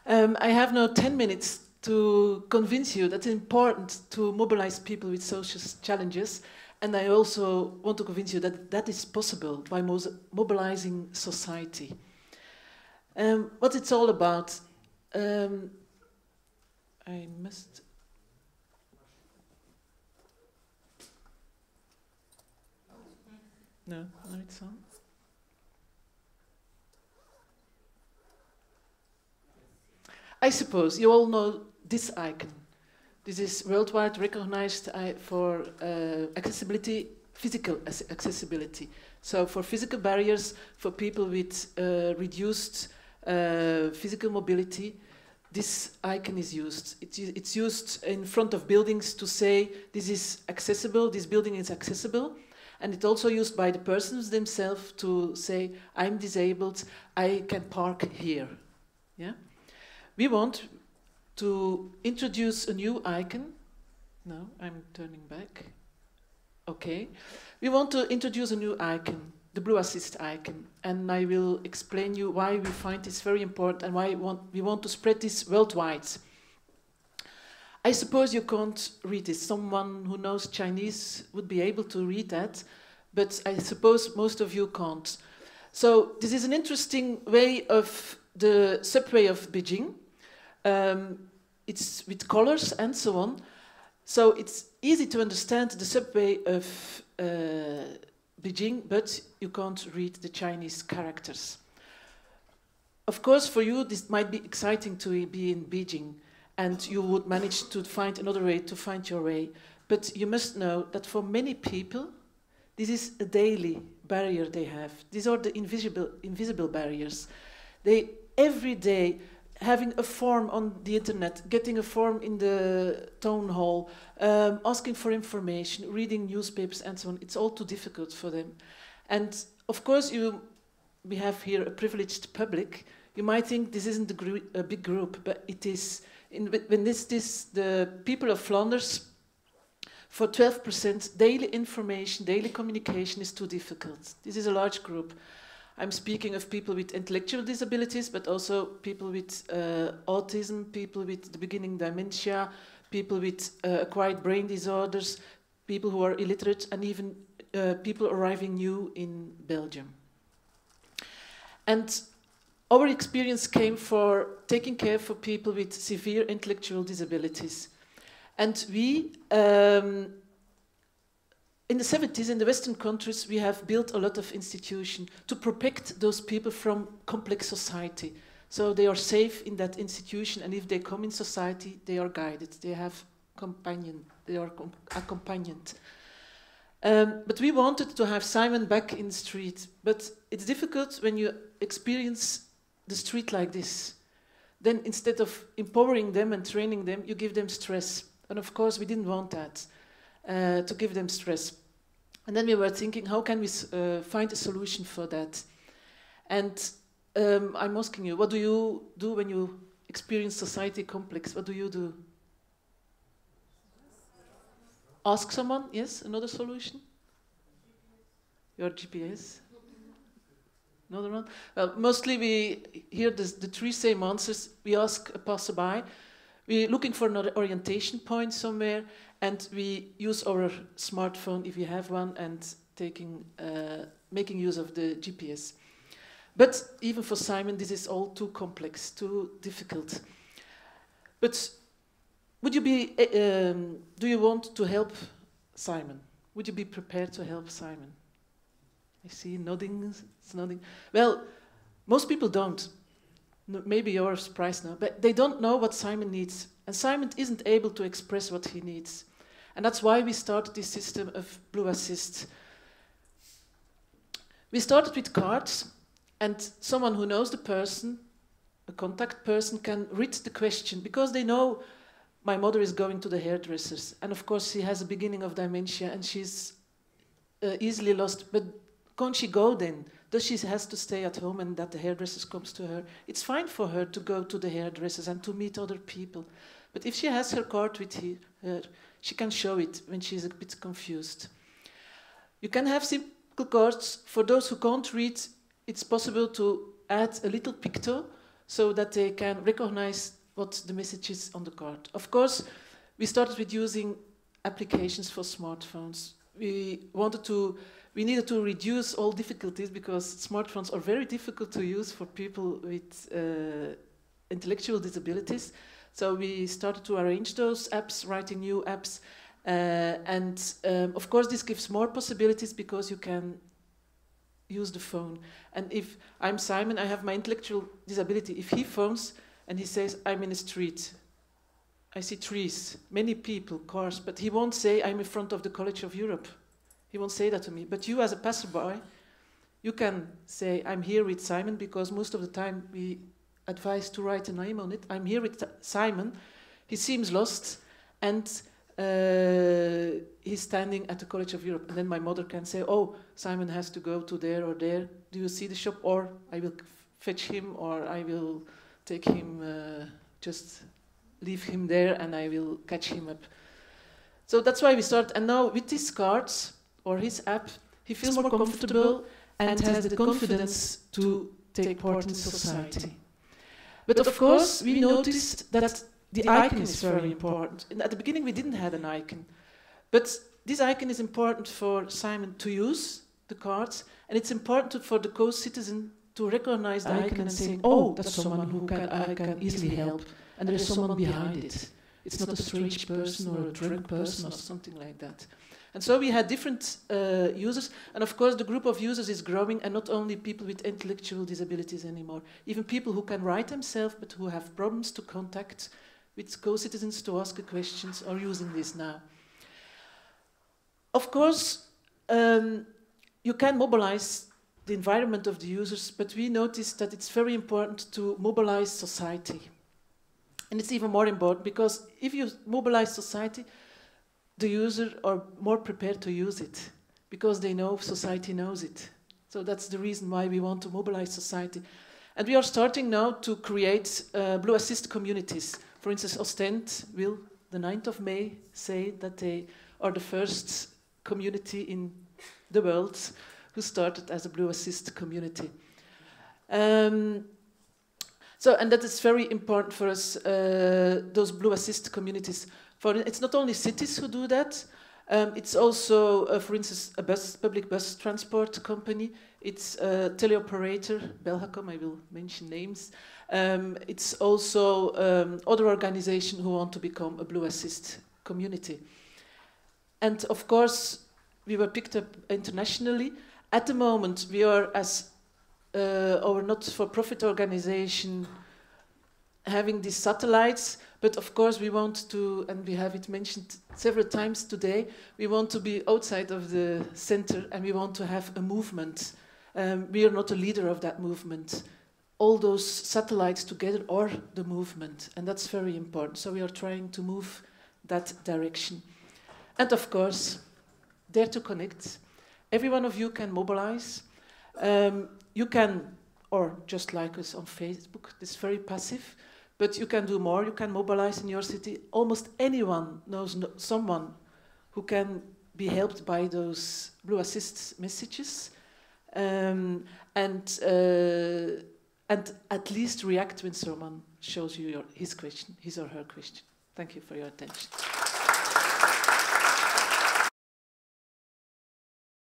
I have now 10 minutes to convince you that it's important to mobilize people with social challenges, and I also want to convince you that that is possible by mobilizing society. What it's all about, I must... No, now it's on. I suppose you all know this icon. This is worldwide recognized for accessibility, physical accessibility. So for physical barriers, for people with reduced physical mobility, this icon is used. It's used in front of buildings to say this is accessible, this building is accessible. And it's also used by the persons themselves to say, I'm disabled, I can park here. Yeah? We want to introduce a new icon. No, I'm turning back. Okay. We want to introduce a new icon, the BlueAssist icon. And I will explain you why we find this very important and why we want to spread this worldwide. I suppose you can't read this. Someone who knows Chinese would be able to read that, but I suppose most of you can't. So this is an interesting way of the subway of Beijing. It's with colors and so on. So it's easy to understand the subway of Beijing, but you can't read the Chinese characters. Of course, for you, this might be exciting to be in Beijing, and you would manage to find another way to find your way. But you must know that for many people, this is a daily barrier they have. These are the invisible barriers. They, every day, having a form on the internet, getting a form in the town hall, asking for information, reading newspapers and so on, it's all too difficult for them. And of course, we have here a privileged public. You might think this isn't a big group, but it is. When the people of Flanders, for 12%, daily information, daily communication is too difficult. This is a large group. I'm speaking of people with intellectual disabilities, but also people with autism, people with the beginning dementia, people with acquired brain disorders, people who are illiterate, and even people arriving new in Belgium. And our experience came for taking care for people with severe intellectual disabilities. And we, in the 70s, in the Western countries, we have built a lot of institutions to protect those people from complex society. So they are safe in that institution, and if they come in society, they are guided. They have they are accompanied. But we wanted to have Simon back in the street. But it's difficult when you experience the street like this. Then instead of empowering them and training them, you give them stress. And of course, we didn't want that, to give them stress. And then we were thinking, how can we find a solution for that? And I'm asking you, what do you do when you experience society complex? What do you do? Ask someone, yes, another solution? Your GPS? Another one? Well, mostly we hear the three same answers. We ask a passerby. We're looking for another orientation point somewhere, and we use our smartphone, if you have one, and making use of the GPS. But even for Simon, this is all too complex, too difficult. But would you be, do you want to help Simon? Would you be prepared to help Simon? I see nodding, it's nodding. Well, most people don't. Maybe you're surprised now, but they don't know what Simon needs. And Simon isn't able to express what he needs. And that's why we started this system of BlueAssist. We started with cards, and someone who knows the person, a contact person, can read the question, because they know my mother is going to the hairdressers. And of course, she has a beginning of dementia, and she's easily lost. But can't she go then? Does she has to stay at home and that the hairdressers comes to her? It's fine for her to go to the hairdressers and to meet other people. But if she has her card with her, she can show it when she's a bit confused. You can have simple cards. For those who can't read, it's possible to add a little picto so that they can recognize what the message is on the card. Of course, we started with using applications for smartphones. We needed to reduce all difficulties because smartphones are very difficult to use for people with intellectual disabilities. So we started to arrange those apps, writing new apps. Of course, this gives more possibilities because you can use the phone. And if I'm Simon, I have my intellectual disability. If he phones and he says, I'm in a street, I see trees, many people, cars, but he won't say, I'm in front of the College of Europe. He won't say that to me. But you as a passerby, you can say, I'm here with Simon, because most of the time we advise to write a name on it. I'm here with Simon. He seems lost, and he's standing at the College of Europe. And then my mother can say, oh, Simon has to go to there or there. Do you see the shop? Or I will fetch him, or I will take him, just leave him there, and I will catch him up. So that's why we start. And now with these cards, or his app, he feels more comfortable and has the confidence to take part in society. But of course, we noticed that the icon is very important. And at the beginning, we didn't have an icon. But this icon is important for Simon to use the cards, and it's important for the co-citizen to recognize the icon and say, oh, that's someone who I can easily help, and there is someone behind it. It's not a strange person or a drunk person or something like that. And so we had different users, and of course the group of users is growing, and not only people with intellectual disabilities anymore, even people who can write themselves but who have problems to contact with co-citizens to ask questions are using this now. Of course, you can mobilize the environment of the users, but we noticed that it's very important to mobilize society. And it's even more important because if you mobilize society, the users are more prepared to use it because they know society knows it. So that's the reason why we want to mobilize society. And we are starting now to create BlueAssist communities. For instance, Ostend will, the 9th of May, say that they are the first community in the world who started as a BlueAssist community. And that is very important for us, those BlueAssist communities. It's not only cities who do that, it's also, for instance, a public bus transport company. It's a teleoperator, Belgacom, I will mention names. It's also other organizations who want to become a BlueAssist community. And of course, we were picked up internationally. At the moment, we are, as our not-for-profit organization, having these satellites, but of course we want to, and we have it mentioned several times today, we want to be outside of the center and we want to have a movement. We are not a leader of that movement. All those satellites together are the movement, and that's very important. So we are trying to move that direction. And of course, dare to connect. Every one of you can mobilize. You can, or just like us on Facebook, it's very passive, but you can do more. You can mobilize in your city. Almost anyone knows someone who can be helped by those BlueAssist messages, and at least react when someone shows you his question, his or her question. Thank you for your attention.